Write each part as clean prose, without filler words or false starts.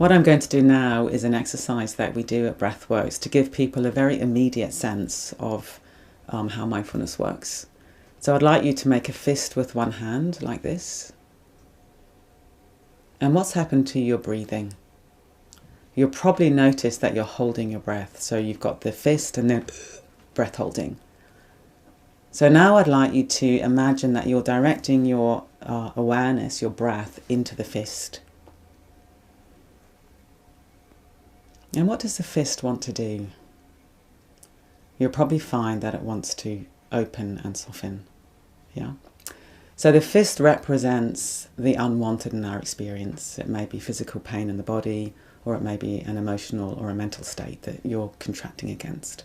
What I'm going to do now is an exercise that we do at Breathworks to give people a very immediate sense of how mindfulness works. So I'd like you to make a fist with one hand like this. And what's happened to your breathing? You'll probably notice that you're holding your breath. So you've got the fist and then breath holding. So now I'd like you to imagine that you're directing your awareness, your breath, into the fist. And what does the fist want to do? You'll probably find that it wants to open and soften. Yeah. So the fist represents the unwanted in our experience. It may be physical pain in the body, or it may be an emotional or a mental state that you're contracting against.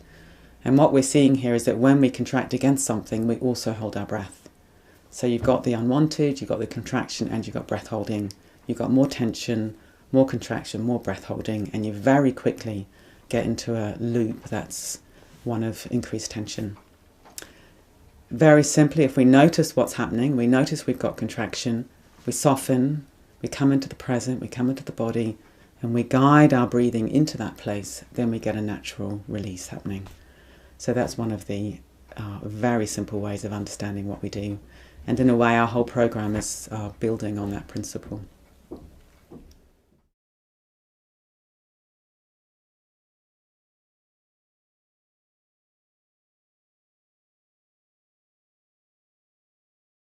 And what we're seeing here is that when we contract against something, we also hold our breath. So you've got the unwanted, you've got the contraction, and you've got breath holding. You've got more tension, more contraction, more breath holding, and you very quickly get into a loop that's one of increased tension. Very simply, if we notice what's happening, we notice we've got contraction, we soften, we come into the present, we come into the body, and we guide our breathing into that place, then we get a natural release happening. So that's one of the very simple ways of understanding what we do. And in a way, our whole program is building on that principle.